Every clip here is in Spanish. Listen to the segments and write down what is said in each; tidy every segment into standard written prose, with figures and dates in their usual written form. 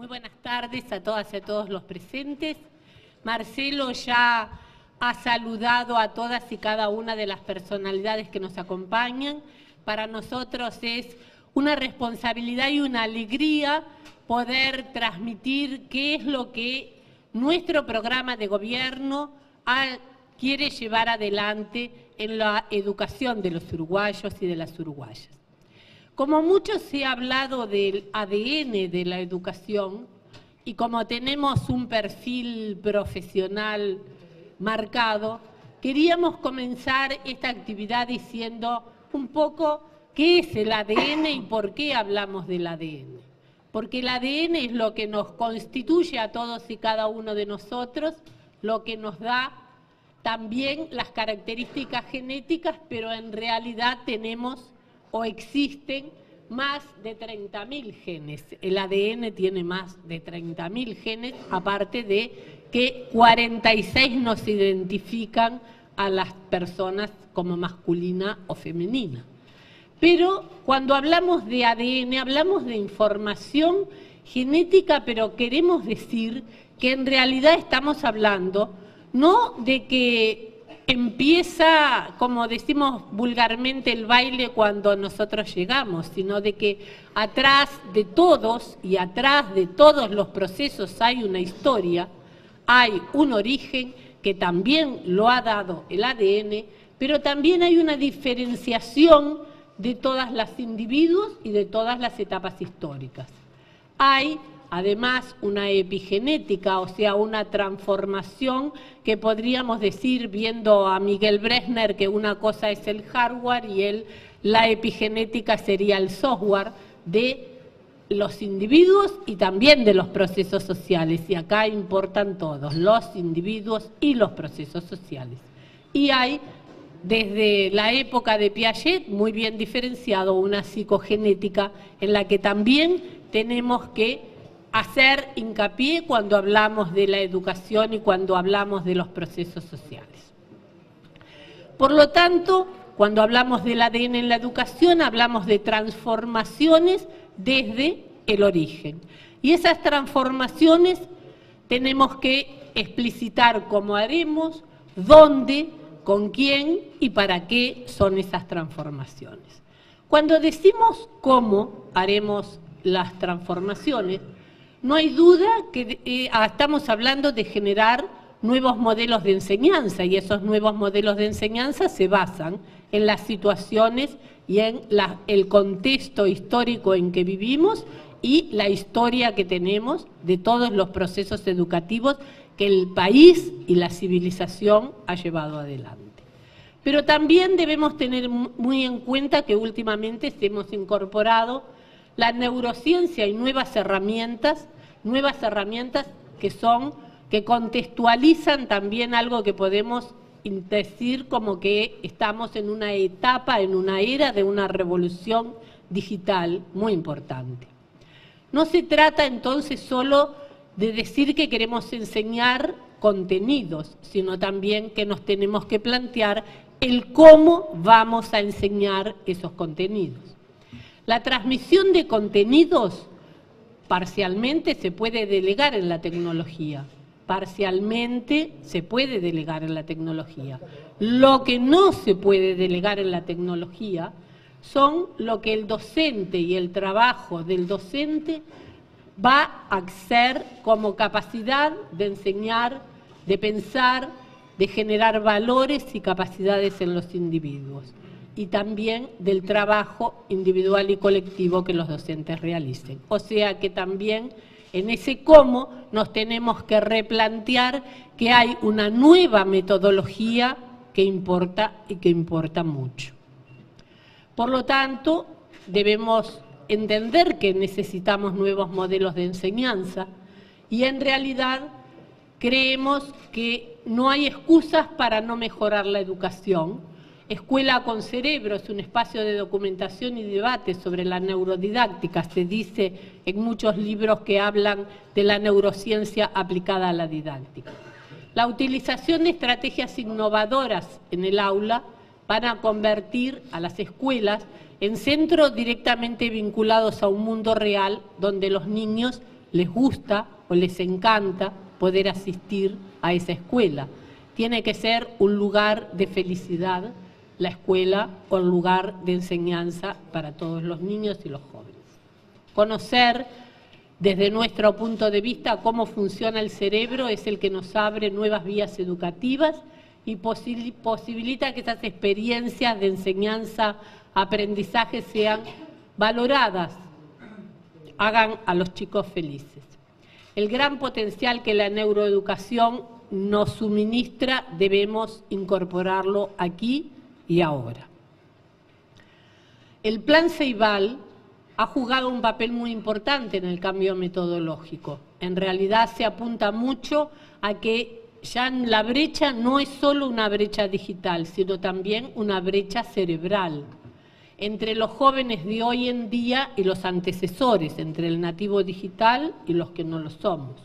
Muy buenas tardes a todas y a todos los presentes. Marcelo ya ha saludado a todas y cada una de las personalidades que nos acompañan. Para nosotros es una responsabilidad y una alegría poder transmitir qué es lo que nuestro programa de gobierno quiere llevar adelante en la educación de los uruguayos y de las uruguayas. Como mucho se ha hablado del ADN de la educación y como tenemos un perfil profesional marcado, queríamos comenzar esta actividad diciendo un poco qué es el ADN y por qué hablamos del ADN. Porque el ADN es lo que nos constituye a todos y cada uno de nosotros, lo que nos da también las características genéticas, pero en realidad tenemos o existen más de 30.000 genes. El ADN tiene más de 30.000 genes, aparte de que 46 nos identifican a las personas como masculina o femenina. Pero cuando hablamos de ADN, hablamos de información genética, pero queremos decir que en realidad estamos hablando no de que empieza, como decimos vulgarmente, el baile cuando nosotros llegamos, sino de que atrás de todos y atrás de todos los procesos hay una historia, hay un origen que también lo ha dado el ADN, pero también hay una diferenciación de todas las individuos y de todas las etapas históricas. Hay además una epigenética, o sea, una transformación que podríamos decir, viendo a Miguel Bresner, que una cosa es el hardware y la epigenética sería el software de los individuos y también de los procesos sociales. Y acá importan todos, los individuos y los procesos sociales. Y hay, desde la época de Piaget, muy bien diferenciado una psicogenética en la que también tenemos que hacer hincapié cuando hablamos de la educación y cuando hablamos de los procesos sociales. Por lo tanto, cuando hablamos del ADN en la educación, hablamos de transformaciones desde el origen. Y esas transformaciones tenemos que explicitar cómo haremos, dónde, con quién y para qué son esas transformaciones. Cuando decimos cómo haremos las transformaciones, no hay duda que estamos hablando de generar nuevos modelos de enseñanza y esos nuevos modelos de enseñanza se basan en las situaciones y en el contexto histórico en que vivimos y la historia que tenemos de todos los procesos educativos que el país y la civilización ha llevado adelante. Pero también debemos tener muy en cuenta que últimamente hemos incorporado la neurociencia y nuevas herramientas que contextualizan también algo que podemos decir como que estamos en una etapa, en una era de una revolución digital muy importante. No se trata entonces solo de decir que queremos enseñar contenidos, sino también que nos tenemos que plantear el cómo vamos a enseñar esos contenidos. La transmisión de contenidos parcialmente se puede delegar en la tecnología, parcialmente se puede delegar en la tecnología. Lo que no se puede delegar en la tecnología son lo que el docente y el trabajo del docente va a ser como capacidad de enseñar, de pensar, de generar valores y capacidades en los individuos y también del trabajo individual y colectivo que los docentes realicen. O sea que también en ese cómo nos tenemos que replantear que hay una nueva metodología que importa y que importa mucho. Por lo tanto, debemos entender que necesitamos nuevos modelos de enseñanza y en realidad creemos que no hay excusas para no mejorar la educación. Escuela con Cerebro es un espacio de documentación y debate sobre la neurodidáctica. Se dice en muchos libros que hablan de la neurociencia aplicada a la didáctica. La utilización de estrategias innovadoras en el aula van a convertir a las escuelas en centros directamente vinculados a un mundo real donde los niños les gusta o les encanta poder asistir a esa escuela. Tiene que ser un lugar de felicidad, la escuela, o un lugar de enseñanza para todos los niños y los jóvenes. Conocer desde nuestro punto de vista cómo funciona el cerebro es el que nos abre nuevas vías educativas y posibilita que esas experiencias de enseñanza, aprendizaje sean valoradas, hagan a los chicos felices. El gran potencial que la neuroeducación nos suministra debemos incorporarlo aquí y ahora. El Plan Ceibal ha jugado un papel muy importante en el cambio metodológico. En realidad se apunta mucho a que ya la brecha no es solo una brecha digital, sino también una brecha cerebral entre los jóvenes de hoy en día y los antecesores, entre el nativo digital y los que no lo somos.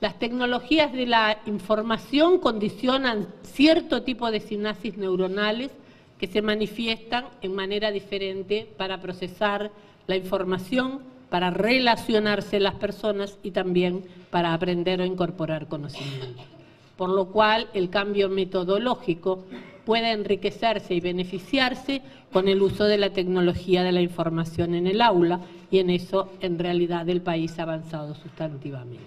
Las tecnologías de la información condicionan cierto tipo de sinapsis neuronales que se manifiestan en manera diferente para procesar la información, para relacionarse las personas y también para aprender o incorporar conocimiento. Por lo cual, el cambio metodológico puede enriquecerse y beneficiarse con el uso de la tecnología de la información en el aula, y en eso, en realidad, el país ha avanzado sustantivamente.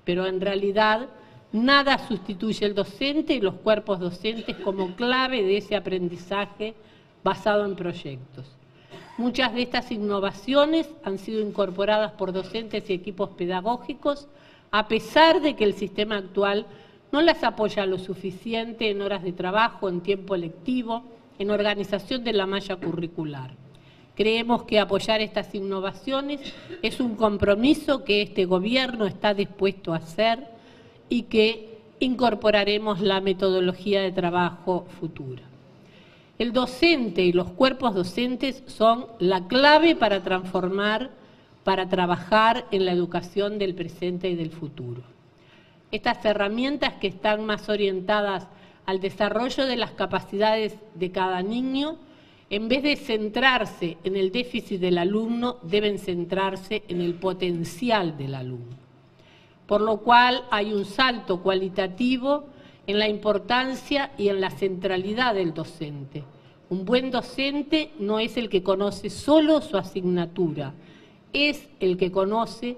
Pero en realidad, nada sustituye el docente y los cuerpos docentes como clave de ese aprendizaje basado en proyectos. Muchas de estas innovaciones han sido incorporadas por docentes y equipos pedagógicos, a pesar de que el sistema actual no las apoya lo suficiente en horas de trabajo, en tiempo lectivo, en organización de la malla curricular. Creemos que apoyar estas innovaciones es un compromiso que este gobierno está dispuesto a hacer y que incorporaremos la metodología de trabajo futura. El docente y los cuerpos docentes son la clave para transformar, para trabajar en la educación del presente y del futuro. Estas herramientas que están más orientadas al desarrollo de las capacidades de cada niño, en vez de centrarse en el déficit del alumno, deben centrarse en el potencial del alumno. Por lo cual hay un salto cualitativo en la importancia y en la centralidad del docente. Un buen docente no es el que conoce solo su asignatura, es el que conoce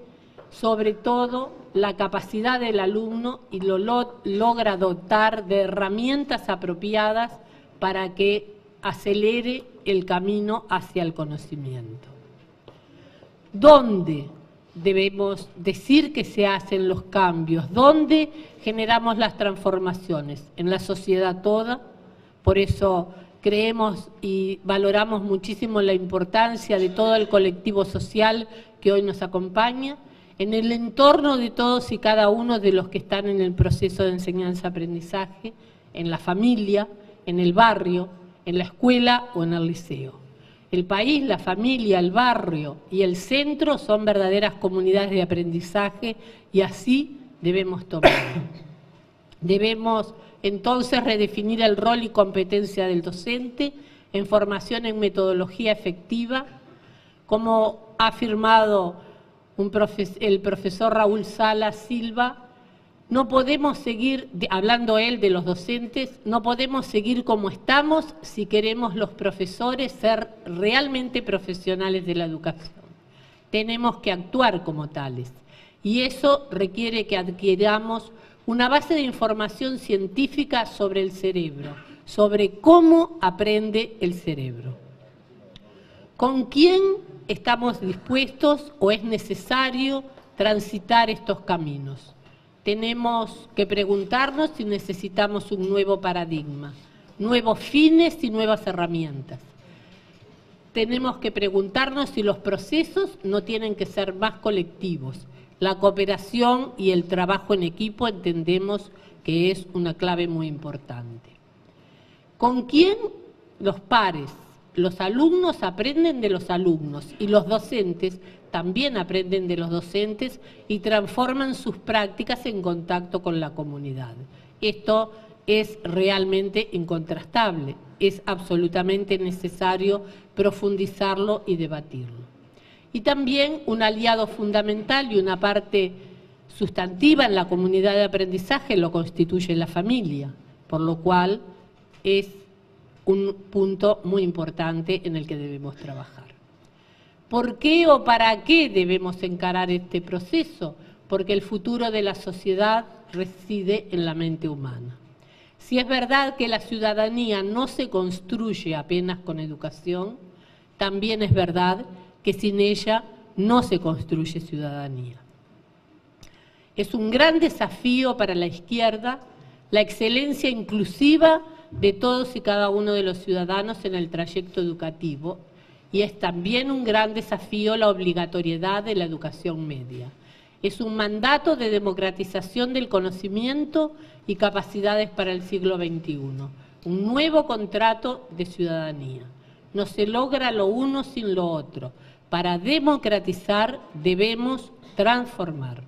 sobre todo la capacidad del alumno y lo logra dotar de herramientas apropiadas para que acelere el camino hacia el conocimiento. ¿Dónde debemos decir que se hacen los cambios? ¿Dónde generamos las transformaciones? En la sociedad toda. Por eso creemos y valoramos muchísimo la importancia de todo el colectivo social que hoy nos acompaña, en el entorno de todos y cada uno de los que están en el proceso de enseñanza-aprendizaje, en la familia, en el barrio, en la escuela o en el liceo. El país, la familia, el barrio y el centro son verdaderas comunidades de aprendizaje y así debemos tomarlo. Debemos entonces redefinir el rol y competencia del docente en formación en metodología efectiva, como ha afirmado el profesor Raúl Sala Silva. No podemos seguir, hablando él de los docentes, no podemos seguir como estamos si queremos los profesores ser realmente profesionales de la educación. Tenemos que actuar como tales y eso requiere que adquiramos una base de información científica sobre el cerebro, sobre cómo aprende el cerebro. ¿Con quién estamos dispuestos o es necesario transitar estos caminos? Tenemos que preguntarnos si necesitamos un nuevo paradigma, nuevos fines y nuevas herramientas. Tenemos que preguntarnos si los procesos no tienen que ser más colectivos. La cooperación y el trabajo en equipo entendemos que es una clave muy importante. ¿Con quién? Los pares. Los alumnos aprenden de los alumnos y los docentes también aprenden de los docentes y transforman sus prácticas en contacto con la comunidad. Esto es realmente incontrastable, es absolutamente necesario profundizarlo y debatirlo. y también un aliado fundamental y una parte sustantiva en la comunidad de aprendizaje lo constituye la familia, por lo cual es un punto muy importante en el que debemos trabajar. ¿Por qué o para qué debemos encarar este proceso? Porque el futuro de la sociedad reside en la mente humana. Si es verdad que la ciudadanía no se construye apenas con educación, también es verdad que sin ella no se construye ciudadanía. Es un gran desafío para la izquierda la excelencia inclusiva de todos y cada uno de los ciudadanos en el trayecto educativo, y es también un gran desafío la obligatoriedad de la educación media. Es un mandato de democratización del conocimiento y capacidades para el siglo XXI, un nuevo contrato de ciudadanía. No se logra lo uno sin lo otro. Para democratizar debemos transformar.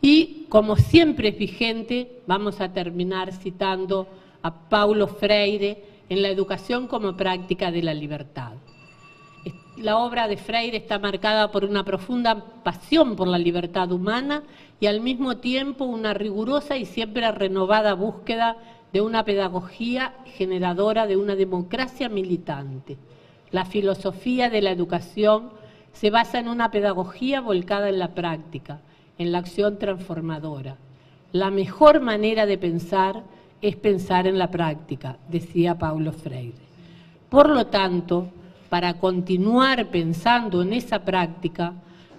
Y como siempre es vigente, vamos a terminar citando a Paulo Freire en La educación como práctica de la libertad. La obra de Freire está marcada por una profunda pasión por la libertad humana y al mismo tiempo una rigurosa y siempre renovada búsqueda de una pedagogía generadora de una democracia militante. La filosofía de la educación se basa en una pedagogía volcada en la práctica, en la acción transformadora. La mejor manera de pensar es pensar en la práctica, decía Paulo Freire. Por lo tanto, para continuar pensando en esa práctica,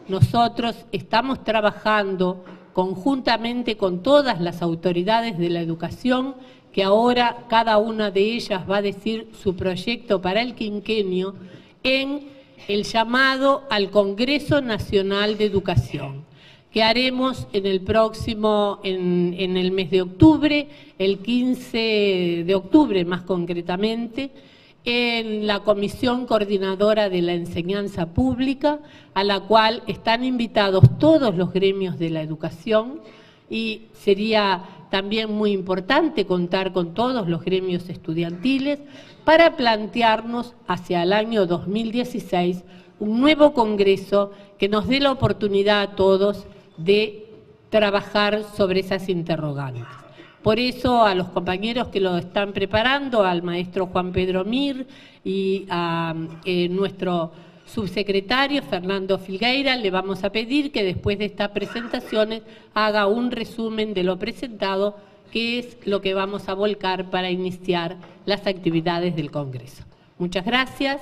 nosotros estamos trabajando conjuntamente con todas las autoridades de la educación, que ahora cada una de ellas va a decir su proyecto para el quinquenio, en el llamado al Congreso Nacional de Educación, que haremos en el próximo, en el mes de octubre, el 15 de octubre más concretamente, en la Comisión Coordinadora de la Enseñanza Pública, a la cual están invitados todos los gremios de la educación, y sería también muy importante contar con todos los gremios estudiantiles para plantearnos hacia el año 2016 un nuevo congreso que nos dé la oportunidad a todos de trabajar sobre esas interrogantes. Por eso a los compañeros que lo están preparando, al maestro Juan Pedro Mir y a nuestro subsecretario Fernando Filgueira, le vamos a pedir que después de estas presentaciones haga un resumen de lo presentado, que es lo que vamos a volcar para iniciar las actividades del Congreso. Muchas gracias.